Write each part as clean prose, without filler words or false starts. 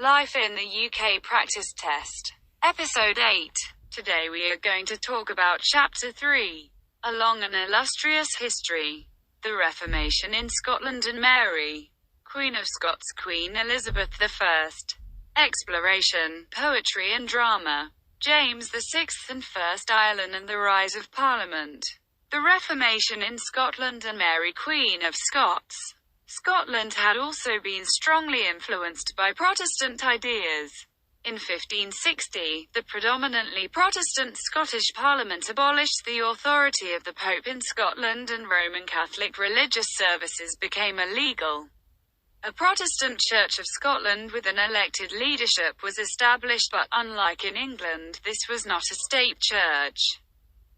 Life in the UK Practice Test. Episode 8. Today we are going to talk about Chapter 3. A long and illustrious history. The Reformation in Scotland and Mary, Queen of Scots, Queen Elizabeth I. Exploration, poetry and drama. James VI and First Ireland and the rise of Parliament. The Reformation in Scotland and Mary, Queen of Scots. Scotland had also been strongly influenced by Protestant ideas. In 1560, the predominantly Protestant Scottish Parliament abolished the authority of the Pope in Scotland and Roman Catholic religious services became illegal. A Protestant Church of Scotland with an elected leadership was established, but, unlike in England, this was not a state church.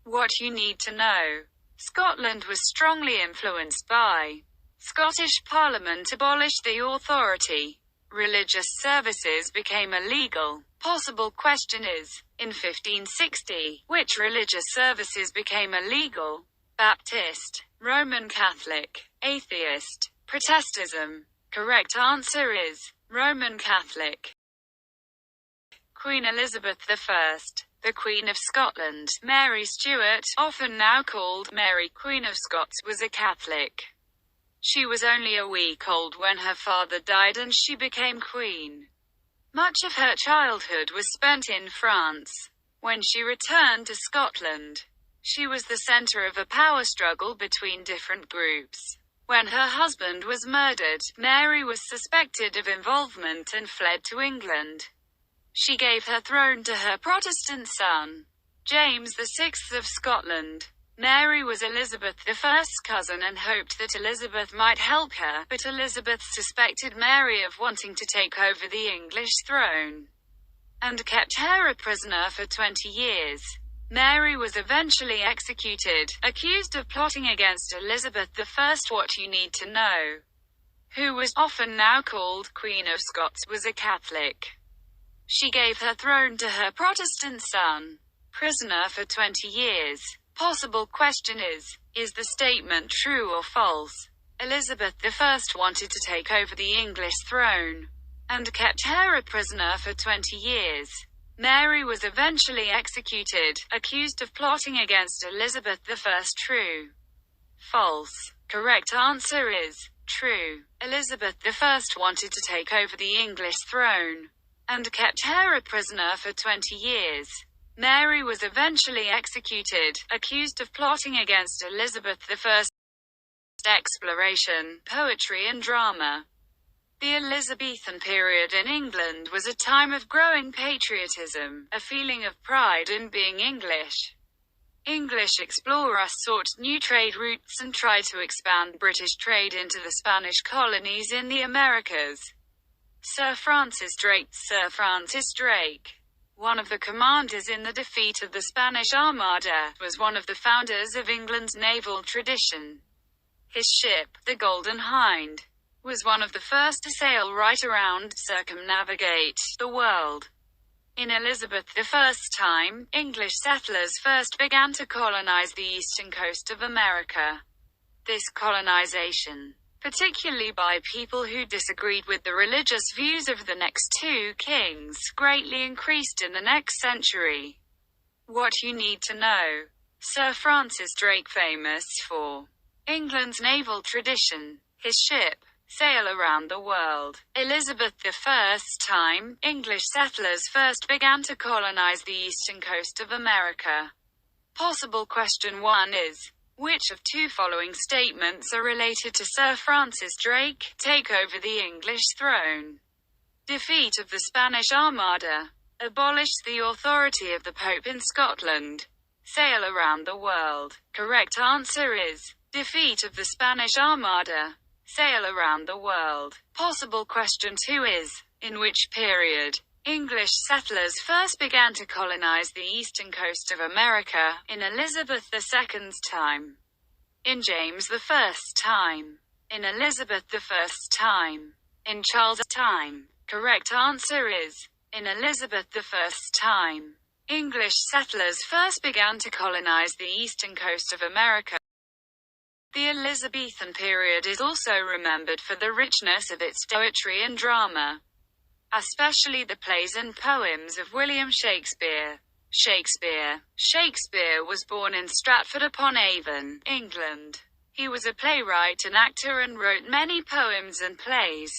What you need to know. Scotland was strongly influenced by Scottish Parliament abolished the authority. Religious services became illegal. Possible question is, in 1560, which religious services became illegal? Baptist, Roman Catholic, Atheist, Protestantism. Correct answer is Roman Catholic. Queen Elizabeth I, the Queen of Scotland, Mary Stuart, often now called Mary, Queen of Scots, was a Catholic. She was only a week old when her father died and she became queen. Much of her childhood was spent in France. When she returned to Scotland, she was the centre of a power struggle between different groups. When her husband was murdered, Mary was suspected of involvement and fled to England. She gave her throne to her Protestant son, James VI of Scotland. Mary was Elizabeth I's cousin and hoped that Elizabeth might help her, but Elizabeth suspected Mary of wanting to take over the English throne, and kept her a prisoner for 20 years. Mary was eventually executed, accused of plotting against Elizabeth I. What you need to know. Who was often now called Queen of Scots was a Catholic. She gave her throne to her Protestant son. Prisoner for 20 years. Possible question is the statement true or false? Elizabeth I wanted to take over the English throne, and kept her a prisoner for 20 years. Mary was eventually executed, accused of plotting against Elizabeth I. True. False. Correct answer is true. Elizabeth I wanted to take over the English throne, and kept her a prisoner for 20 years. Mary was eventually executed, accused of plotting against Elizabeth I. Exploration, poetry and drama. The Elizabethan period in England was a time of growing patriotism, a feeling of pride in being English. English explorers sought new trade routes and tried to expand British trade into the Spanish colonies in the Americas. Sir Francis Drake, one of the commanders in the defeat of the Spanish Armada, was one of the founders of England's naval tradition. His ship, the Golden Hind, was one of the first to sail right around, circumnavigate, the world. In Elizabeth I's time, English settlers first began to colonize the eastern coast of America. This colonization, particularly by people who disagreed with the religious views of the next two kings, greatly increased in the next century. What you need to know. Sir Francis Drake, famous for England's naval tradition. His ship, sail around the world. Elizabeth I's time, English settlers first began to colonize the eastern coast of America. Possible question 1 is, which of two following statements are related to Sir Francis Drake? Take over the English throne. Defeat of the Spanish Armada. Abolished the authority of the Pope in Scotland. Sail around the world. Correct answer is defeat of the Spanish Armada. Sail around the world. Possible question 2 is, in which period English settlers first began to colonize the eastern coast of America? In Elizabeth II's time. In James I's time. In Elizabeth I's time. In Charles' time. Correct answer is, in Elizabeth I's time. English settlers first began to colonize the eastern coast of America. The Elizabethan period is also remembered for the richness of its poetry and drama. especially the plays and poems of William Shakespeare. Shakespeare was born in Stratford-upon-Avon, England. He was a playwright and actor and wrote many poems and plays.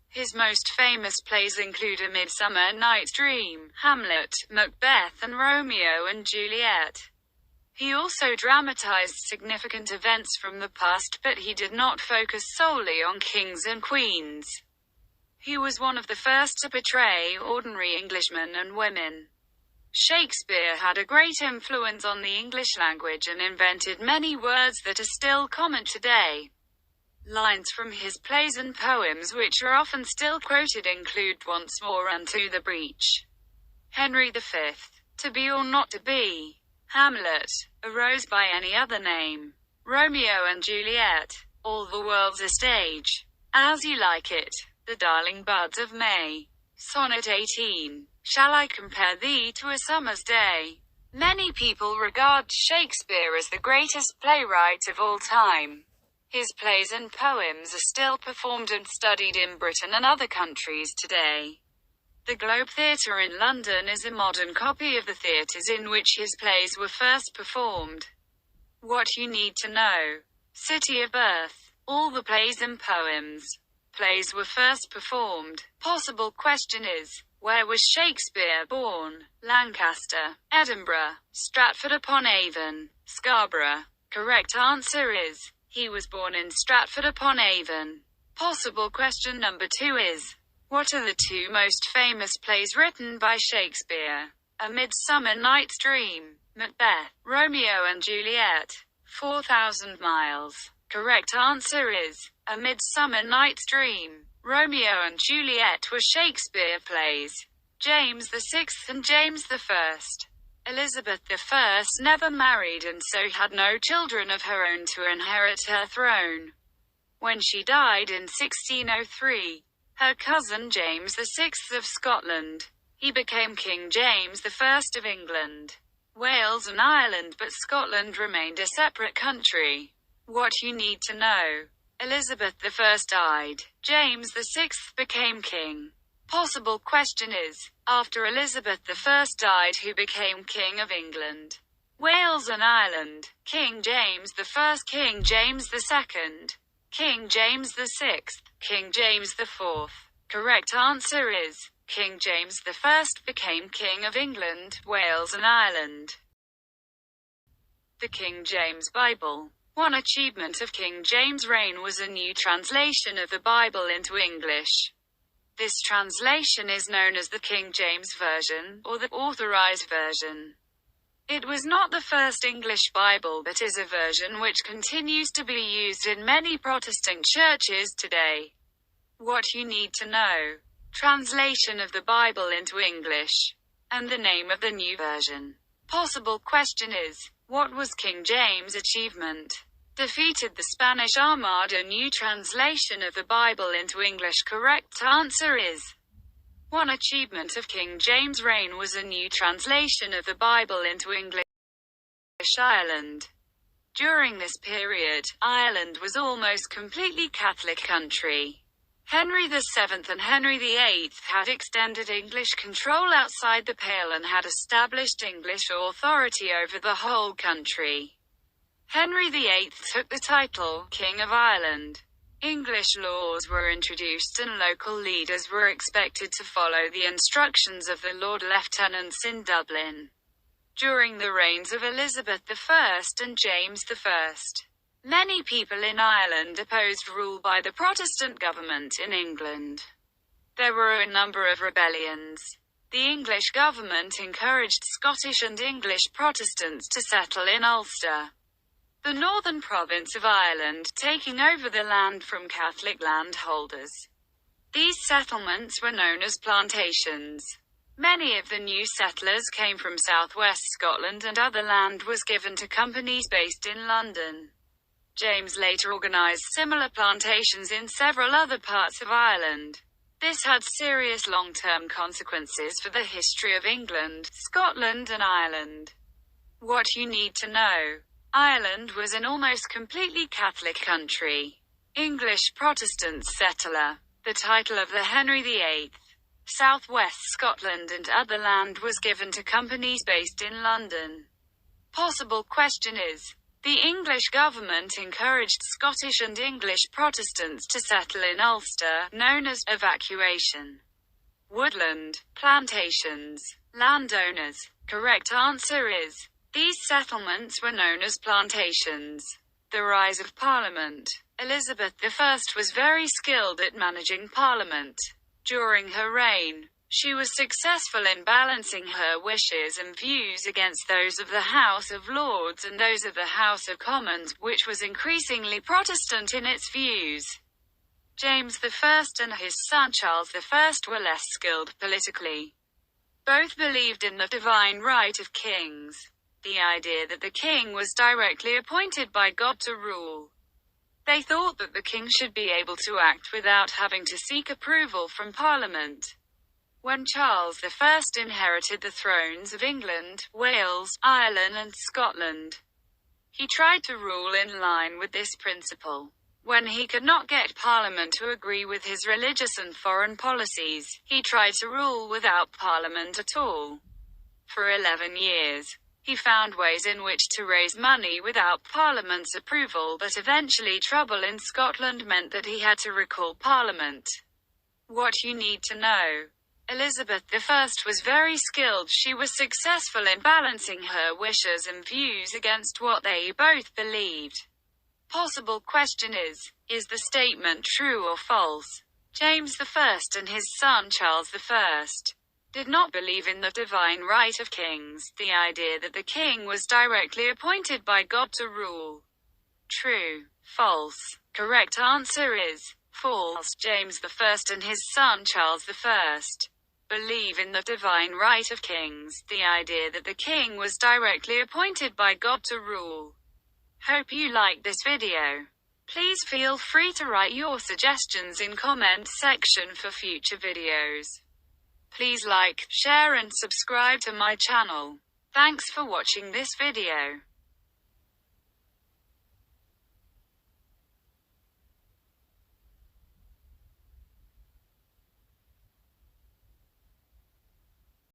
His most famous plays include A Midsummer Night's Dream, Hamlet, Macbeth, and Romeo and Juliet. He also dramatized significant events from the past, but he did not focus solely on kings and queens. He was one of the first to portray ordinary Englishmen and women. Shakespeare had a great influence on the English language and invented many words that are still common today. Lines from his plays and poems which are often still quoted include "Once more unto the breach," Henry V, "To be or not to be," Hamlet, "A rose by any other name," Romeo and Juliet, "All the world's a stage," As You Like It, The Darling Buds of May, Sonnet 18, "Shall I compare thee to a summer's day?" Many people regard Shakespeare as the greatest playwright of all time. His plays and poems are still performed and studied in Britain and other countries today. The Globe Theatre in London is a modern copy of the theatres in which his plays were first performed. What you need to know. City of birth. All the plays and poems. Plays were first performed. Possible question is, where was Shakespeare born? Lancaster, Edinburgh, Stratford-upon-Avon, Scarborough. Correct answer is, he was born in Stratford-upon-Avon. Possible question number 2 is, what are the 2 most famous plays written by Shakespeare? A Midsummer Night's Dream, Macbeth, Romeo and Juliet, 4,000 Miles. Correct answer is, A Midsummer Night's Dream. Romeo and Juliet were Shakespeare plays. James VI and James I. Elizabeth I never married and so had no children of her own to inherit her throne. When she died in 1603, her cousin James VI of Scotland, he became King James I of England, Wales and Ireland, but Scotland remained a separate country. What you need to know. Elizabeth I died. James VI became king. Possible question is, after Elizabeth I died, who became King of England, Wales and Ireland? King James I, King James II, King James VI, King James IV. Correct answer is, King James I became King of England, Wales and Ireland. The King James Bible. One achievement of King James' reign was a new translation of the Bible into English. This translation is known as the King James Version, or the Authorized Version. It was not the first English Bible but is a version which continues to be used in many Protestant churches today. What you need to know. Translation of the Bible into English. And the name of the new version. Possible question is, what was King James' achievement? Defeated the Spanish Armada. New translation of the Bible into English. Correct answer is, one achievement of King James' reign was a new translation of the Bible into English. Ireland. During this period, Ireland was almost completely Catholic country. Henry VII and Henry VIII had extended English control outside the Pale and had established English authority over the whole country. Henry VIII took the title, King of Ireland. English laws were introduced and local leaders were expected to follow the instructions of the Lord Lieutenants in Dublin. During the reigns of Elizabeth I and James I, many people in Ireland opposed rule by the Protestant government in England. There were a number of rebellions. The English government encouraged Scottish and English Protestants to settle in Ulster, the northern province of Ireland, taking over the land from Catholic landholders. These settlements were known as plantations. Many of the new settlers came from southwest Scotland and other land was given to companies based in London. James later organised similar plantations in several other parts of Ireland. This had serious long-term consequences for the history of England, Scotland and Ireland. What you need to know. Ireland was an almost completely Catholic country. English Protestant settler. The title of the Henry VIII. Southwest Scotland and other land was given to companies based in London. Possible question is, the English government encouraged Scottish and English Protestants to settle in Ulster, known as evacuation. Woodland, plantations, landowners. Correct answer is, these settlements were known as plantations. The rise of Parliament. Elizabeth I was very skilled at managing Parliament. During her reign, she was successful in balancing her wishes and views against those of the House of Lords and those of the House of Commons, which was increasingly Protestant in its views. James I and his son Charles I were less skilled politically. Both believed in the divine right of kings, the idea that the king was directly appointed by God to rule. They thought that the king should be able to act without having to seek approval from Parliament. When Charles I inherited the thrones of England, Wales, Ireland and Scotland, he tried to rule in line with this principle. When he could not get Parliament to agree with his religious and foreign policies, he tried to rule without Parliament at all. For 11 years, he found ways in which to raise money without Parliament's approval, but eventually trouble in Scotland meant that he had to recall Parliament. What you need to know. Elizabeth I was very skilled. She was successful in balancing her wishes and views against what they both believed. Possible question is the statement true or false? James I and his son Charles I did not believe in the divine right of kings, the idea that the king was directly appointed by God to rule. True. False. Correct answer is false. James I and his son Charles I believe in the divine right of kings, the idea that the king was directly appointed by God to rule. Hope you liked this video. Please feel free to write your suggestions in comments section for future videos. Please like, share and subscribe to my channel. Thanks for watching this video.